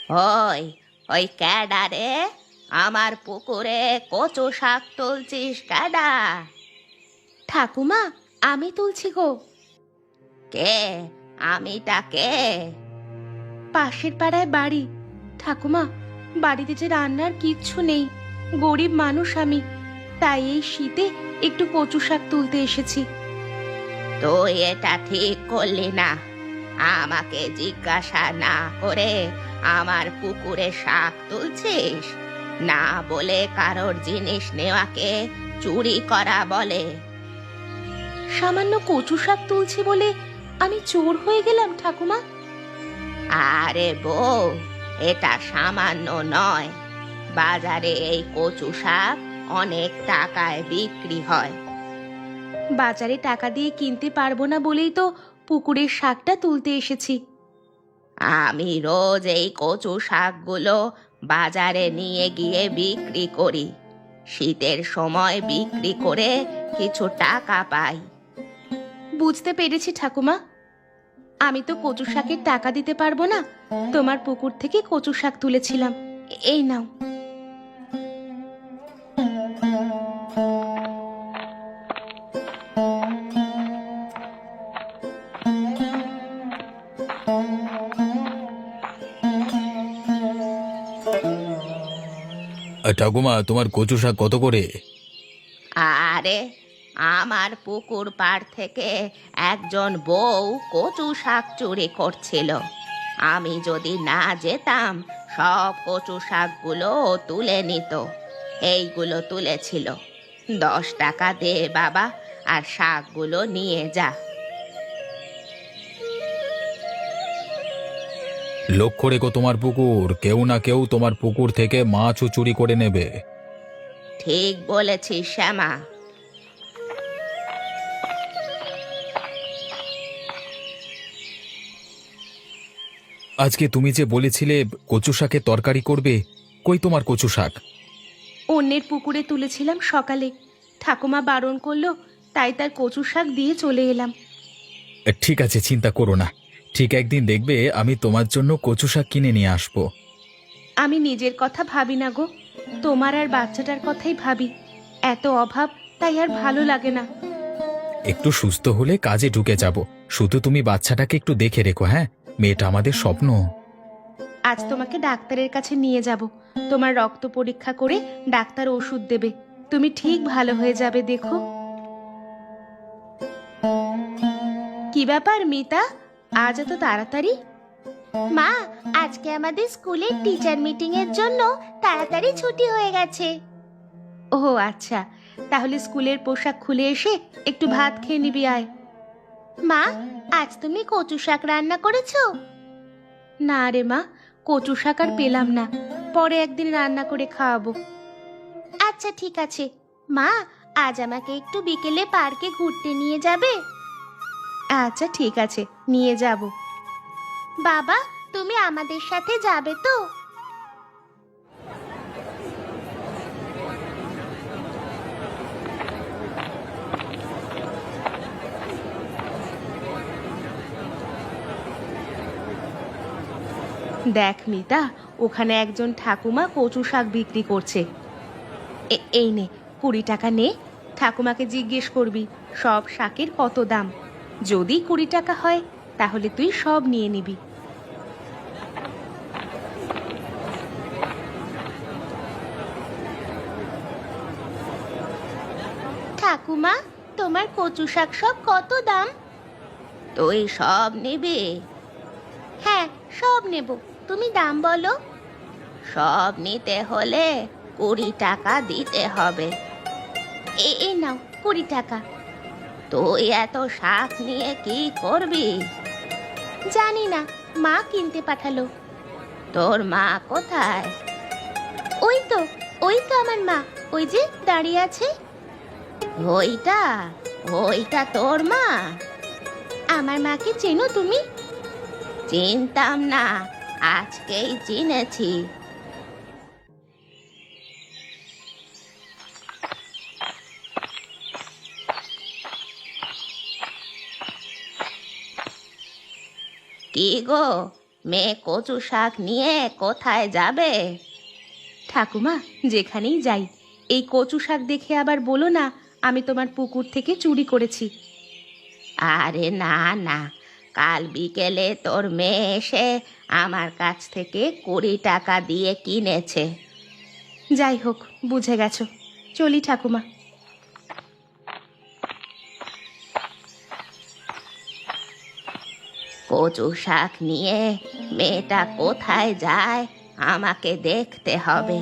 ওই ওই ক্যাডা রে, আমার পুকুরে কচু শাক তুলছিস ক্যাডা? ঠাকুমা, আমি তুলছি গো। কে? আমিটা কে? পাশের পাড়ায় বাড়ি। ঠাকুমা, বাড়িতে যে রান্নার কিচ্ছু নেই, গরিব মানুষ আমি, তাই এই শীতে একটু কচু শাক তুলতে এসেছি। তুই এটা ঠিক করলি না। আমাকে জিজ্ঞাসা না করে আমার পুকুরে শাক তুলছিস? না বলে কারোর জিনিস নেওয়াকে চুরি করা বলে। সামান্য কচু শাক তুলছি বলে আমি চোর হয়ে গেলাম ঠাকুমা? আরে বউ, এটা সামান্য নয়। বাজারে এই কচু শাক অনেক টাকায় বিক্রি হয়। বাজারে টাকা দিয়ে কিনতে পারবো না বলেই তো পুকুরের শাকটা তুলতে এসেছি। আমি রোজ এই কচু শাকগুলো বাজারে নিয়ে গিয়ে বিক্রি করি। শীতের সময় বিক্রি করে কিছু টাকা পাই। বুঝতে পেরেছি ঠাকুমা, আমি তো কচু শাকের টাকা দিতে পারবো না, তোমার পুকুর থেকে কচু শাক তুলেছিলাম, এই নাও। ঠাকুমা, তোমার কচু শাক কত করে? আরে, আমার পুকুর পাড় থেকে একজন বউ কচু শাক চুরি করছিল। আমি যদি না যেতাম, সব কচু শাকগুলো ও তুলে নিত। এইগুলো তুলেছিল। 10 টাকা দে বাবা, আর শাকগুলো নিয়ে যা। লক্ষ্য রেখো তোমার পুকুর, কেউ না কেউ তোমার পুকুর থেকে মাছও চুরি করে নেবে। ঠিক বলেছিস শ্যামা। আজকে তুমি যে বলেছিলে কচু শাকের তরকারি করবে, কই তোমার কচু শাক? অন্যের পুকুরে তুলেছিলাম সকালে, ঠাকুমা বারণ করলো, তাই তার কচু শাক দিয়ে চলে এলাম। ঠিক আছে, চিন্তা করো না, ঠিক একদিন দেখবে আমি তোমার জন্য কচু শাক কিনে নিয়ে আসবো। আমি নিজের কথা ভাবি না গো, তোমার আর বাচ্চাটার কথাই ভাবি। এত অভাব, তাই আর ভালো লাগে না। একটু সুস্থ হলে কাজে ঢুকে যাব। শুধু তুমি বাচ্চাটাকে একটু দেখে রেখো, হ্যাঁ? মেয়েটা আমাদের স্বপ্ন। আজ তোমাকে ডাক্তারের কাছে নিয়ে যাব, তোমার রক্ত পরীক্ষা করে ডাক্তার ওষুধ দেবে, তুমি ঠিক ভালো হয়ে যাবে, দেখো। কি ব্যাপার মিতা, আজ এত তাড়াতাড়ি? মা, আজকে আমাদের স্কুলের টিচার মিটিং এর জন্য তাড়াতাড়ি ছুটি হয়ে গেছে। ও আচ্ছা, তাহলে স্কুলের পোশাক খুলে এসে একটু ভাত খেয়ে নিবি, আয়। মা, আজ তুমি কচু শাক রান্না করেছো? না রে মা, কচু শাক আর পেলাম না, পরে একদিন রান্না করে খাওয়াবো। আচ্ছা ঠিক আছে। মা, আজ আমাকে একটু বিকেলে পার্কে ঘুরতে নিয়ে যাবে? আচ্ছা ঠিক আছে, নিয়ে যাব। বাবা, তুমি আমাদের সাথে যাবে তো? দেখ মিতা, ওখানে একজন ঠাকুমা কচু শাক বিক্রি করছে। এই নে, 20 টাকা নে, ঠাকুমাকে জিজ্ঞেস করবি সব শাকের কত দাম। যদি 20 টাকা হয়, তাহলে তুই সব নিয়ে নিবি। ঠাকুমা, তোমার কচু শাক সব কত দাম? তুই সব নিবি? হ্যাঁ, সব নেব, তুমি দাম বলো। সব নিতে হলে 20 টাকা দিতে হবে। এই নাও 20 টাকা। তুই এত শাক নিয়ে কি করবি? জানি না, মা কিনতে পাঠালো। তোর মা কোথায়? ওই তো, ওই তো আমার মা, ওই যে দাঁড়িয়ে আছে। ওইটা ওইটা তোর মা? আমার মাকে চেনো তুমি? চিনতাম না, আজকেই চিনেছি। কি গো, মেয়ে কচু শাক নিয়ে কোথায় যাবে? ঠাকুমা, যেখানেই যাই এই কচু শাক দেখে আবার বলো না আমি তোমার পুকুর থেকে চুরি করেছি। আরে না না, কাল বিকেলে তোর মেয়ে এসে আমার কাছ থেকে 20 টাকা দিয়ে কিনেছে। যাই হোক, বুঝে গেছো, চলি ঠাকুমা। কচু শাক নিয়ে মেয়েটা কোথায় যায় আমাকে দেখতে হবে।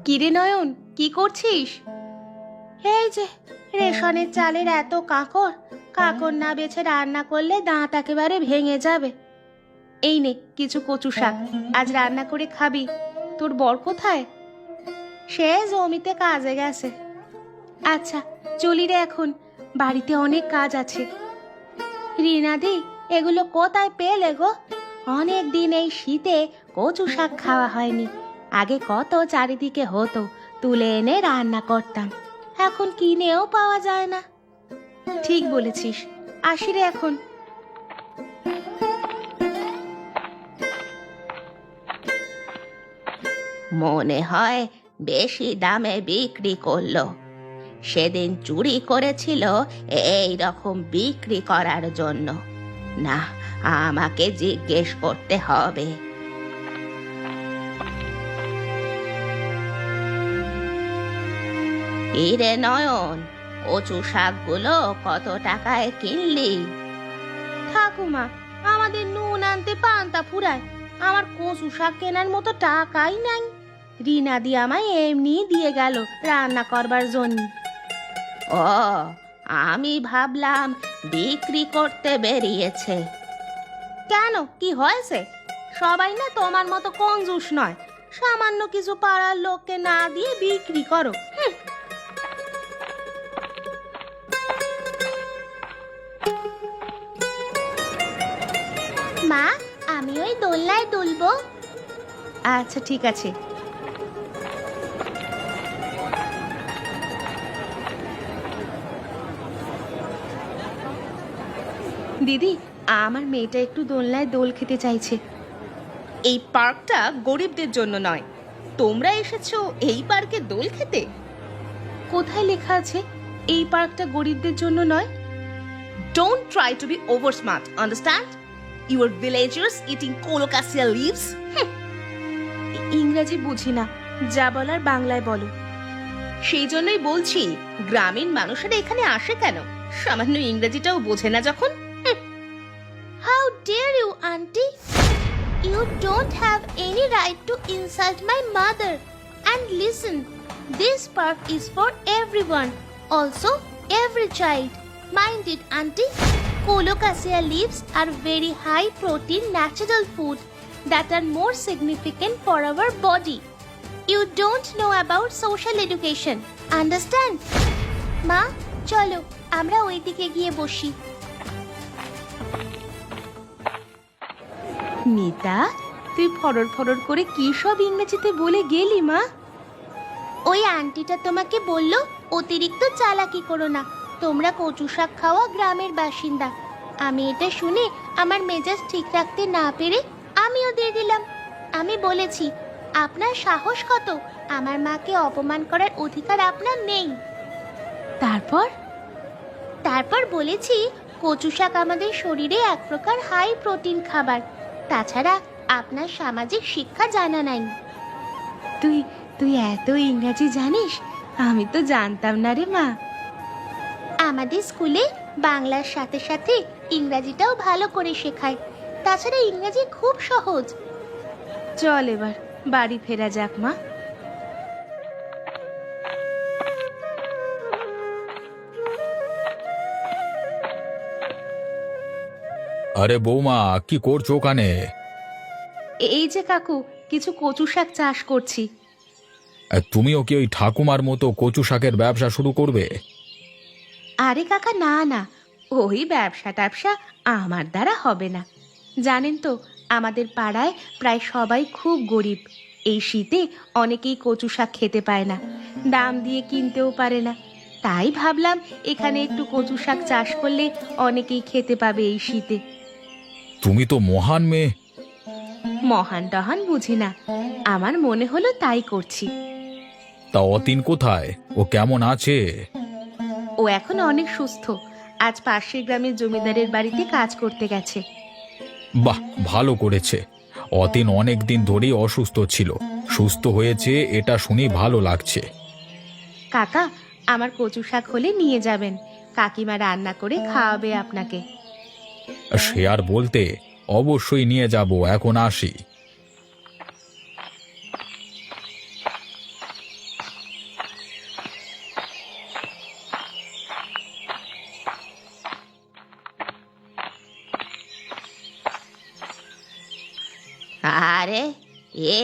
কিরে নয়ন, কি করছিস? এই যে রেশনের চালের এত কাঁকর, কাঁকর না বেছে রান্না করলে দাঁত একেবারে ভেঙে যাবে। এই নে কিছু কচু শাক, আজ রান্না করে খাবি। তোর বর কোথায়? সে জমিতে কাজে গেছে। আচ্ছা চলি রে, এখন বাড়িতে অনেক কাজ আছে। রিনাদি, এগুলো কোথায় পেলে গো? অনেক দিন এই শীতে কচু শাক খাওয়া হয়নি। আগে কত চারিদিকে হতো, তুলে এনে রান্না করতাম, এখন কিনেও পাওয়া যায় না। ঠিক বলেছিস, আসি রে এখন। মনে হয় বেশি দামে বিক্রি করলো। সেদিন চুরি করেছিল এই রকম বিক্রি করার জন্য। না, আমাকে জিজ্ঞেস করতে হবে। ইরে নয়ন, কচু শাকগুলো কত টাকায় কিনলি? ঠাকুমা, আমাদের নুন আনতে পান্তা ফুরায়, আমার কচু শাক কেনার মতো টাকাই নাই। রিনাদি আমায় এমনি দিয়ে গেল রান্না করবার জন্য। ও, আমি ভাবলাম বিক্রি করতে বেরিয়েছে। কেন, কি হয়েছে? সবাই না তোমার মতো কঞ্জুস নয়, সামান্য কিছু পাড়ার লোককে না দিয়ে বিক্রি করো। মা, আমি ওই দোলনায় দুলবো। আচ্ছা ঠিক আছে। দিদি, আমার মেয়েটা একটু দোলনায় দোল খেতে চাইছে। এই পার্কটা গরিবদের জন্য নয়, তোমরা এসেছো এই পার্কে দোল খেতে? কোথায় লেখা আছে এই পার্কটা গরিবদের জন্য নয়? Don't try to be over smart, understand? You are villagers eating colocasia leaves. ইংরেজি বুঝি না, যা বলার বাংলায় বলো। সেই জন্যই বলছি, গ্রামীণ মানুষেরা এখানে আসে কেন? সামান্য ইংরেজিটাও বোঝে না যখন। How dare you, auntie? You don't have any right to insult my mother. And listen, this park is for everyone, also every child. Mind it, auntie. Colocasia leaves are very high protein natural food that are more significant for our body. You don't know about social education, understand? মা, চলো আমরা ওইদিকে গিয়ে বসি। মিতা, তুই ফরর ফরর করে কি সব ইংরেজিতে বলে গেলি মা? ওই আন্টিটা তোমাকে বলল অতিরিক্ত চালাকি করো না, তোমরা কচু শাক খাওয়া গ্রামের বাসিন্দা। আমি এটা শুনে আমার মেজাজ ঠিক রাখতে না পেরে আমিও দিয়ে দিলাম। আমি বলেছি, আপনার সাহস কত, আমার মাকে অপমান করার অধিকার আপনার নেই। তারপর বলেছি কচু শাক আমাদের শরীরে এক প্রকার হাই প্রোটিন খাবার, তাছাড়া আপনার সামাজিক শিক্ষা জানা নাই। তুই তুই এত ইংরেজি জানিস? আমি তো জানতাম না রে মা। আমাদের স্কুলে বাংলার সাথে সাথে ইংরেজিটাও ভালো করে শেখায়, তাছাড়া ইংরেজি খুব সহজ। চল এবার বাড়ি ফেরা যাক মা। আরে বৌমা, কি করছো ওখানে? এই যে কাকু, কিছু কচু শাক চাষ করছি, তুমিও কি ওই ঠাকুমার মতো কচু শাকের ব্যবসা শুরু করবে? আরে কাকা, না না, ওই ব্যবসা ট্যাবসা আমার দ্বারা হবে না। জানেন তো, আমাদের পাড়ায় প্রায় সবাই খুব গরিব। এই শীতে অনেকেই কচু শাক খেতে পায় না, দাম দিয়ে কিনতেও পারে না। তাই ভাবলাম এখানে একটু কচু শাক চাষ করলে অনেকেই খেতে পাবে এই শীতে। তুমি তো মহান মেয়ে। মহান টহান বুঝি না, আমার মনে হলো তাই করছি। তা অতীন কোথায়? ও কেমন আছে? ও এখন অনেক সুস্থ, আজ পাশের গ্রামের জমিদারের বাড়িতে কাজ করতে গেছে। বাহ, ভালো করেছে। অতীন অনেক দিন ধরেই অসুস্থ ছিল, সুস্থ হয়েছে, এটা শুনে ভালো লাগছে। কাকা, আমার কচু শাক হলে নিয়ে যাবেন, কাকিমা রান্না করে খাওয়াবে আপনাকে। সে আর বলতে, অবশ্যই নিয়ে যাব, এখন আসি। আরে,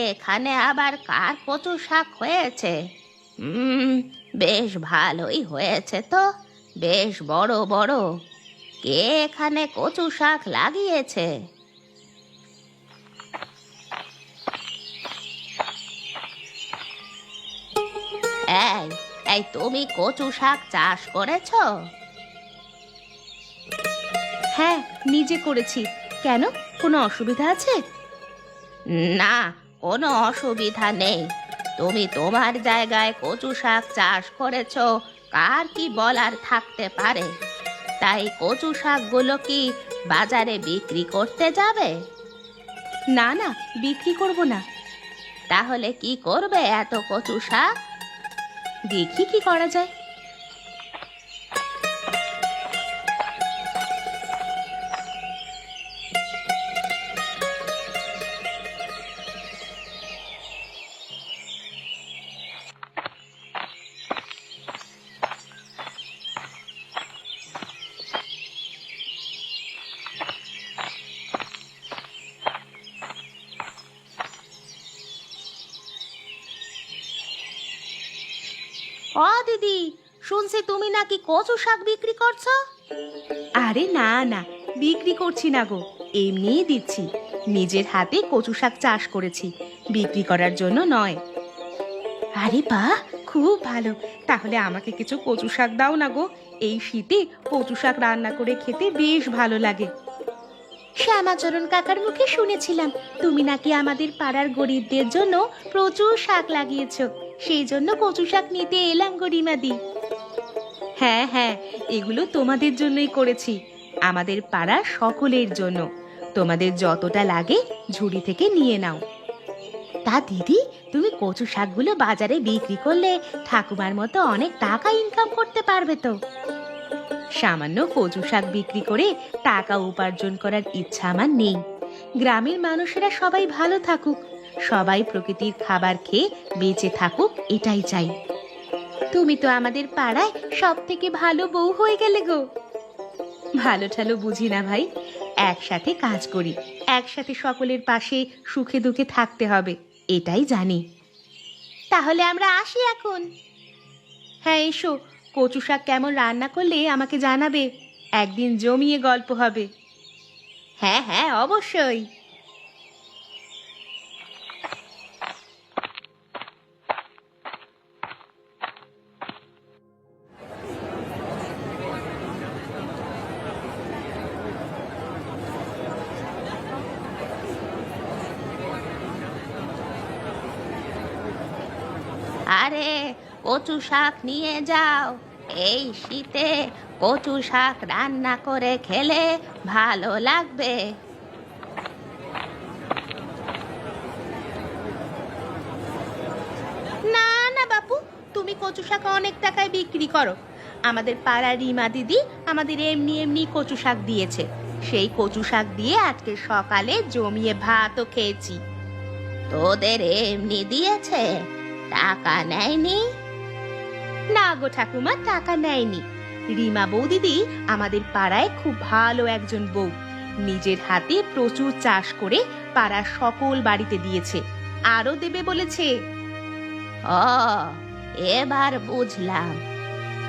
এখানে আবার কার কচু শাক হয়েছে? বেশ ভালোই হয়েছে তো, বেশ বড় বড়। কে এখানে কচু শাক লাগিয়েছে? এই এই তুমি কচু শাক চাষ করেছো? হ্যাঁ, নিজে করেছি। কেন, কোনো অসুবিধা আছে? না, কোনো অসুবিধা নেই। তুমি তোমার জায়গায় কচু শাক চাষ করেছো, কার কি বলার থাকতে পারে। তাই কচু শাকগুলো কি বাজারে বিক্রি করতে যাবে? না না, বিক্রি করব না। তাহলে কি করবে এত কচু শাক? দেখি কি করা যায়। ও দিদি, শুনছি তুমি নাকি কচু শাক বিক্রি করছো? আরে না না, বিক্রি করছি না গো, এমনিই দিচ্ছি। নিজের হাতে কচু শাক চাষ করেছি, বিক্রি করার জন্য নয়। আরে বাহ, খুব ভালো। তাহলে আমাকে কিছু কচু শাক দাও না গো, এই শীতে কচু শাক রান্না করে খেতে বেশ ভালো লাগে। শ্যামাচরণ কাকার মুখে শুনেছিলাম তুমি নাকি আমাদের পাড়ার গরিবদের জন্য প্রচুর শাক লাগিয়েছো, সেই জন্য কচু শাক নিতে এলাম গরিমাদি। হ্যাঁ হ্যাঁ, এগুলো তোমাদের জন্যই করেছি, আমাদের পাড়ার সকলের জন্য। তোমাদের যতটা লাগে ঝুড়ি থেকে নিয়ে নাও। তা দিদি, তুমি কচু শাকগুলো বাজারে বিক্রি করলে ঠাকুমার মতো অনেক টাকা ইনকাম করতে পারবে তো। সামান্য কচু শাক বিক্রি করে টাকা উপার্জন করার ইচ্ছা আমার নেই। গ্রামের মানুষেরা সবাই ভালো থাকুক, সবাই প্রকৃতির খাবার খেয়ে বেঁচে থাকুক, এটাই চাই। তুমি তো আমাদের পাড়ায় সব থেকে ভালো বউ হয়ে গেলে গো। ভালো ঠালো বুঝি না ভাই, একসাথে কাজ করি, একসাথে সকলের পাশে সুখে দুঃখে থাকতে হবে, এটাই জানি। তাহলে আমরা আসি এখন। হ্যাঁ এসো, কচু শাক কেমন রান্না করলে আমাকে জানাবে, একদিন জমিয়ে গল্প হবে। হ্যাঁ হ্যাঁ, অবশ্যই। আরে, কচু শাক নিয়ে যাও, এই শীতে কচু শাক রান্না করে খেলে ভালো লাগবে। না না বাপু, তুমি কচু শাক অনেক টাকায় বিক্রি করো। আমাদের পাড়ার রিমা দিদি আমাদের এমনি এমনি কচু শাক দিয়েছে, সেই কচু শাক দিয়ে আজকে সকালে জমিয়ে ভাতও খেয়েছি। তোদের এমনি দিয়েছে, টাকা নেয়নি? না গো ঠাকুমা, টাকা নেয়নি। রিমা বৌদিদি আমাদের পাড়ায় খুব ভালো একজন বউ, নিজের হাতে প্রচুর চাষ করে পাড়ার সকল বাড়িতে দিয়েছে, আরো দেবে বলেছে। ও, এবার বুঝলাম।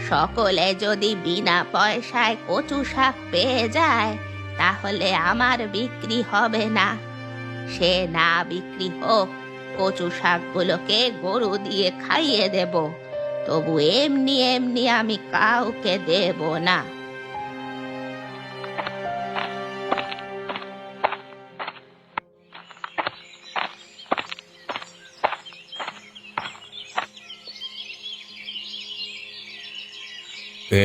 সকলে যদি বিনা পয়সায় কচু শাক পেয়ে যায় তাহলে আমার বিক্রি হবে না। সে না বিক্রি হোক, কচু শাকগুলোকে গরু দিয়ে খাইয়ে দেব, তবু এমনি এমনি আমি কাউকে দেব না।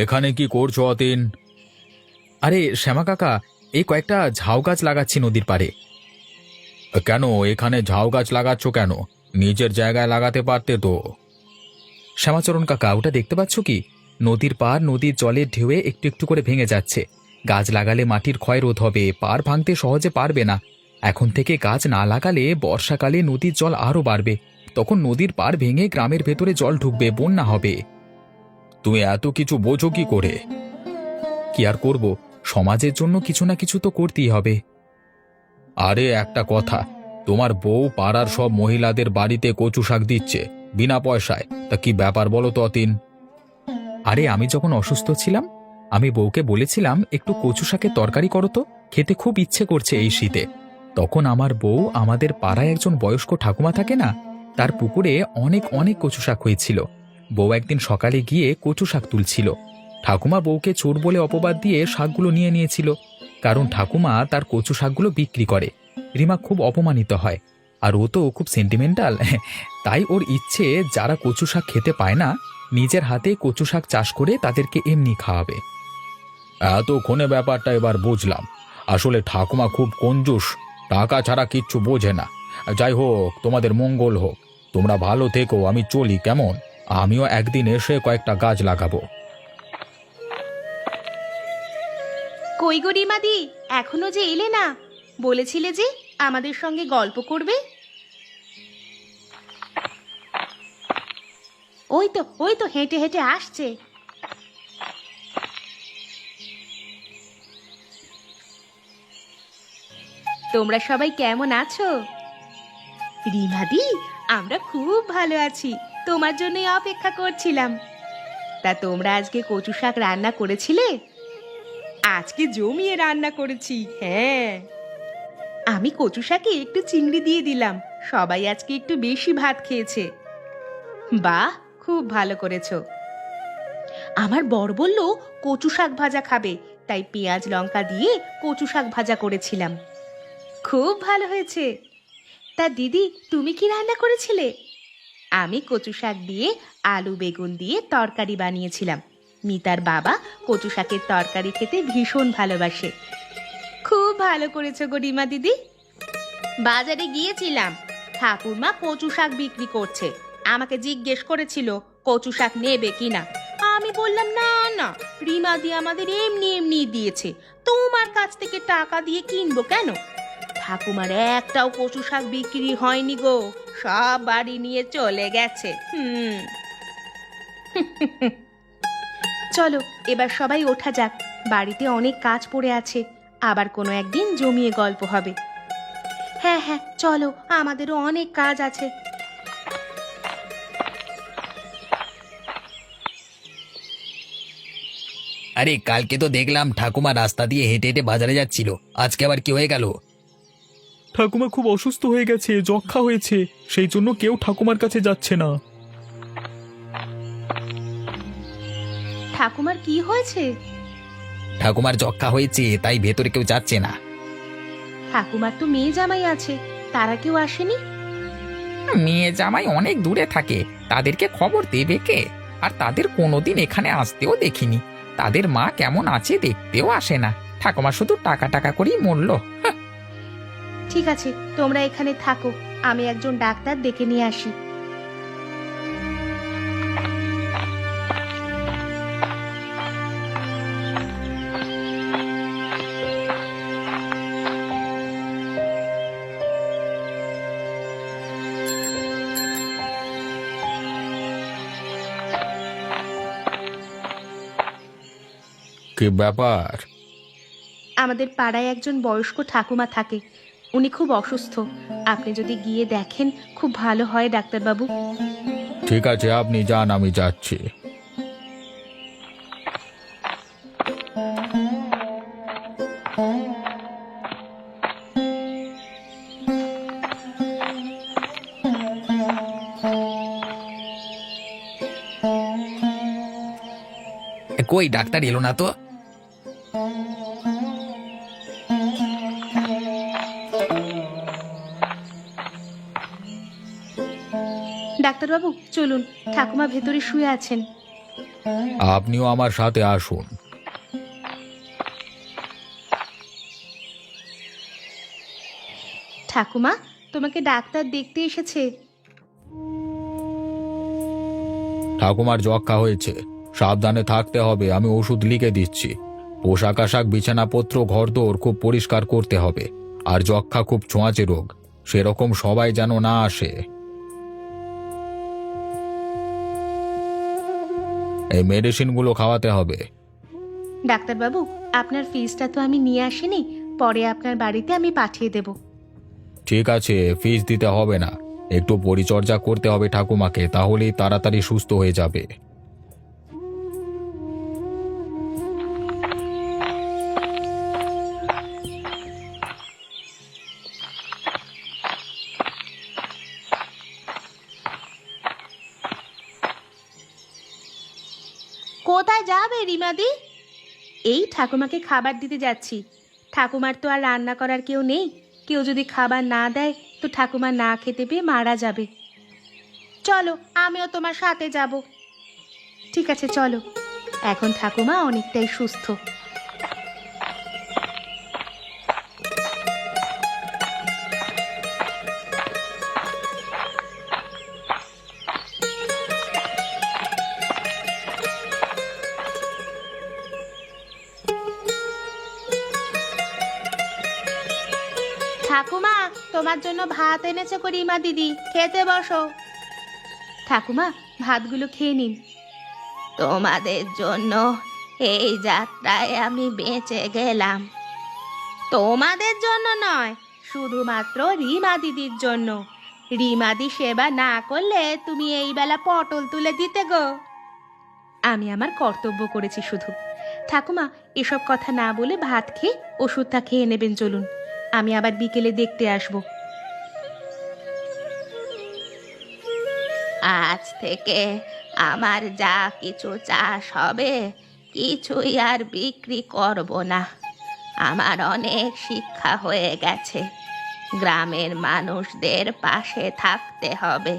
এখানে কি করছো অতীন? আরে শ্যামা কাকা, এই কয়েকটা ঝাউ গাছ লাগাচ্ছি নদীর পাড়ে। কেন এখানে ঝাউ গাছ লাগাচ্ছ কেন? নিজের জায়গায় লাগাতে পারতে তো। শ্যামাচরণ কাকা, ওটা দেখতে পাচ্ছ কি? নদীর পাড় নদীর জলের ঢেউয়ে একটু একটু করে ভেঙে যাচ্ছে। গাছ লাগালে মাটির ক্ষয় রোধ হবে, পাড় ভাঙতে সহজে পারবে না। এখন থেকে গাছ না লাগালে বর্ষাকালে নদীর জল আরও বাড়বে, তখন নদীর পাড় ভেঙে গ্রামের ভেতরে জল ঢুকবে, বন্যা হবে। তুমি এত কিছু বোঝো কি করে? কি আর করব, সমাজের জন্য কিছু না কিছু তো করতেই হবে। আরে একটা কথা, তোমার বউ পাড়ার সব মহিলাদের বাড়িতে কচু শাক দিচ্ছে বিনা পয়সায়, তা কি ব্যাপার বলো তো অতীন? আরে আমি যখন অসুস্থ ছিলাম, আমি বউকে বলেছিলাম একটু কচু শাকের তরকারি করো তো, খেতে খুব ইচ্ছে করছে এই শীতে। তখন আমার বউ আমাদের পাড়ায় একজন বয়স্ক ঠাকুমা থাকে না, তার পুকুরে অনেক অনেক কচু শাক হয়েছিল। বউ একদিন সকালে গিয়ে কচু শাক তুলছিল। ঠাকুমা বউকে চোর বলে অপবাদ দিয়ে শাকগুলো নিয়ে নিয়েছিল, কারণ ঠাকুমা তার কচু শাকগুলো বিক্রি করে। রিমা খুব অপমানিত হয়, আর ও তো খুব সেন্টিমেন্টাল, তাই ওর ইচ্ছে যারা কচু শাক খেতে পায় না নিজের হাতে কচু শাক চাষ করে তাদেরকে এমনি খাওয়াবে। এতক্ষণে ব্যাপারটা এবার বুঝলাম। আসলে ঠাকুমা খুব কঞ্জুস, টাকা ছাড়া কিচ্ছু বোঝে না। যাই হোক, তোমাদের মঙ্গল হোক, তোমরা ভালো থেকো, আমি চলি কেমন? আমিও একদিন এসে কয়েকটা গাছ লাগাবো। কই গো রিমাদি, এখনো যে এলে না? বলেছিলে যে আমাদের সঙ্গে গল্প করবে। ওই তো হেঁটে হেঁটে আসছে। তোমরা সবাই কেমন আছো? রিমাদি, আমরা খুব ভালো আছি, তোমার জন্যই অপেক্ষা করছিলাম। তা তোমরা আজকে কচু শাক রান্না করেছিলে? আজকে জমিয়ে রান্না করেছি, হ্যাঁ। আমি কচু শাকে একটু চিংড়ি দিয়ে দিলাম, সবাই আজকে একটু বেশি ভাত খেয়েছে। বাহ, খুব ভালো করেছো। আমার বর বলল কচু শাক ভাজা খাবে, তাই পেঁয়াজ লঙ্কা দিয়ে কচু শাক ভাজা করেছিলাম। খুব ভালো হয়েছে। তা দিদি, তুমি কি রান্না করেছিলে? আমি কচু শাক দিয়ে আলু বেগুন দিয়ে তরকারি বানিয়েছিলাম। মিতার বাবা কচু শাকের তরকারি খেতে ভীষণ ভালোবাসে। খুব ভালো করেছো গো রিমা দিদি। বাজারে গিয়েছিলাম, ঠাকুরমা কচু শাক বিক্রি করছে। আমাকে জিজ্ঞেস করেছিল কচু শাক নেবে কিনা। আমি বললাম না না, রিমা দি আমাদের এমনি এমনি দিয়েছে, তোমার কাছ থেকে টাকা দিয়ে কিনবো কেন? ঠাকুমার একটাও কচু শাক বিক্রি হয়নি গো, সব বাড়ি নিয়ে চলে গেছে। চলো এবার সবাই ওঠা যাক, বাড়িতে অনেক কাজ পড়ে আছে, আবার কোনো একদিন জমিয়ে গল্প হবে। হ্যাঁ হ্যাঁ, চলো, আমাদেরও অনেক কাজ আছে। আরে কালকে তো দেখলাম ঠাকুমা রাস্তা দিয়ে হেঁটে হেঁটে বাজারে যাচ্ছিল, আজকে আবার কি হয়ে গেল? ঠাকুমা খুব অসুস্থ হয়ে গেছে, যক্ষ্মা হয়েছে, সেই জন্য কেউ ঠাকুমার কাছে যাচ্ছে না। ঠাকুমার কি হয়েছে? ঠাকুমার যক্ষ্মা হয়েছে, তাই ভেতরে কেউ যাচ্ছে না। ঠাকুমার তো মেয়ে জামাই আছে, তারা কেউ আসেনি? মেয়ে জামাই অনেক দূরে থাকে, তাদেরকে খবর দেবে কে? আর তাদের কোনোদিন এখানে আসতেও দেখিনি। তাদের মা কেমন আছে দেখতেও আসে না। ঠাকুমা শুধু টাকা টাকা করেই মরল। ঠিক আছে, তোমরা এখানে থাকো, আমি একজন ডাক্তার ডেকে নিয়ে আসি। কি ব্যাপার? আমাদের পাড়ায় একজন বয়স্ক ঠাকুমা থাকে, উনি খুব অসুস্থ। আপনি যদি গিয়ে দেখেন খুব ভালো হয় ডাক্তারবাবু। ঠিক আছে, আপনি যান, আমি যাচ্ছি। কই ডাক্তার এলো না তো? ডাক্তারবাবু চলুন, ঠাকুমা ভেতরে শুয়ে আছেন। আপনিও আমার সাথে আসুন। ঠাকুমা, তোমাকে ডাক্তার দেখতে এসেছে। ঠাকুমার যক্ষা হয়েছে, সাবধানে থাকতে হবে। আমি ওষুধ লিখে দিচ্ছি। পোশাক আশাক, বিছানাপত্র, ঘরদোর খুব পরিষ্কার করতে হবে। আর যক্ষা খুব ছোঁয়াচে রোগ, সেরকম সবাই যেন না আসে। এই মেডিসিনগুলো খাওয়াতে হবে। ডাক্তারবাবু, আপনার ফিসটা তো আমি নিয়ে আসিনি, পরে আপনার বাড়িতে আমি পাঠিয়ে দেব। ঠিক আছে, ফিস দিতে হবে না। একটু পরিচর্যা করতে হবে ঠাকুমাকে, তাহলেই তাড়াতাড়ি সুস্থ হয়ে যাবে। কোথায় যাবে রিমাদি? এই ঠাকুমাকে খাবার দিতে যাচ্ছি। ঠাকুমার তো আর রান্না করার কেউ নেই, কেউ যদি খাবার না দেয় তো ঠাকুমা না খেতে পেয়ে মারা যাবে। চলো, আমিও তোমার সাথে যাব। ঠিক আছে চলো, এখন ঠাকুমা অনেকটাই সুস্থ। ঠাকুমা, তোমার জন্য ভাত এনেছে কো রিমা দিদি, খেতে বসো। ঠাকুমা, ভাতগুলো খেয়ে নিন। তোমাদের জন্য এই যাত্রায় আমি বেঁচে গেলাম। তোমাদের জন্য নয়, শুধুমাত্র রিমা দিদির জন্য। রিমাদি সেবা না করলে তুমি এই বেলা পটল তুলে দিতে গো। আমি আমার কর্তব্য করেছি শুধু। ঠাকুমা, এসব কথা না বলে ভাত খেয়ে ওষুধটা খেয়ে নেবেন। চলুন, আমি আবার বিকেলে দেখতে আসব। আজ থেকে আমার যা কিছু চাষ হবে কিছুই আর বিক্রি করব না। আমার অনেক শিক্ষা হয়ে গেছে। গ্রামের মানুষদের পাশে থাকতে হবে।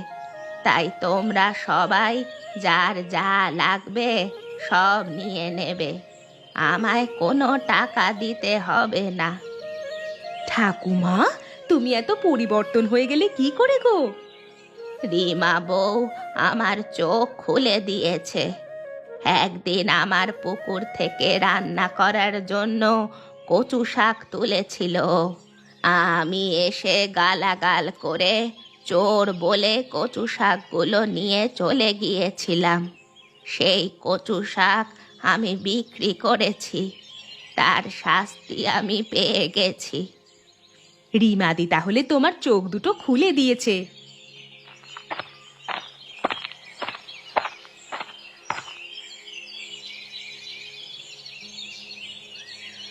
তাই তোমরা সবাই যার যা লাগবে সব নিয়ে নেবে। আমায় কোনো টাকা দিতে হবে না। ঠাকুমা, তুমি এত পরিবর্তন হয়ে গেলে কি করে গো? রিমা বউ আমার চোখ খুলে দিয়েছে। একদিন আমার পুকুর থেকে রান্না করার জন্য কচু শাক তুলেছিল। আমি এসে গালাগাল করে চোর বলে কচু শাকগুলো নিয়ে চলে গিয়েছিলাম। সেই কচু শাক আমি বিক্রি করেছি। তার শাস্তি আমি পেয়ে গেছি। রিমাদি তাহলে তোমার চোখ দুটো খুলে দিয়েছে।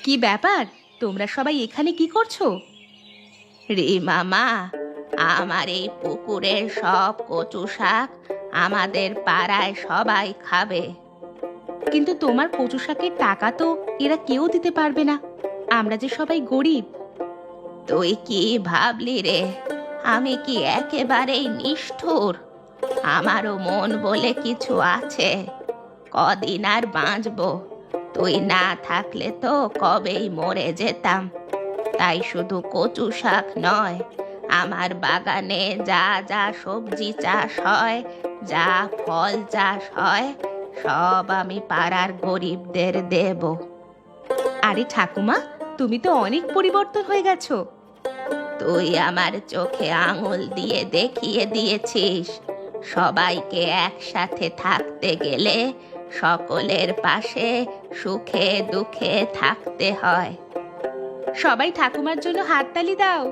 কি ব্যাপার, তোমরা সবাই এখানে কি করছো? রিমা মা, আমার এই পুকুরের সব কচু শাক আমাদের পাড়ায় সবাই খাবে। কিন্তু তোমার কচু শাকের টাকা তো এরা কেউ দিতে পারবে না। আমরা যে সবাই গরিব। তুই কি ভাবলি রে, আমি কি একেবারেই নিষ্ঠুর? আমারও মন বলে কিছু আছে। কদিন আর বাঁচবো, তুই না থাকলে তো কবেই মরে যেতাম। তাই শুধু কচু শাক নয়, আমার বাগানে যা যা সবজি চাষ হয়, যা ফল চাষ হয়, সব আমি পাড়ার গরিবদের দেব। আরে ঠাকুমা, তুমি তো অনেক পরিবর্তন হয়ে গেছো। তুই আমার চোখে আঙুল দিয়ে দেখিয়ে দিয়েছিস, সবাইকে একসাথে থাকতে গেলে সকলের পাশে সুখে দুঃখে থাকতে হয়। সবাই ঠাকুমার জন্য হাততালি দাও।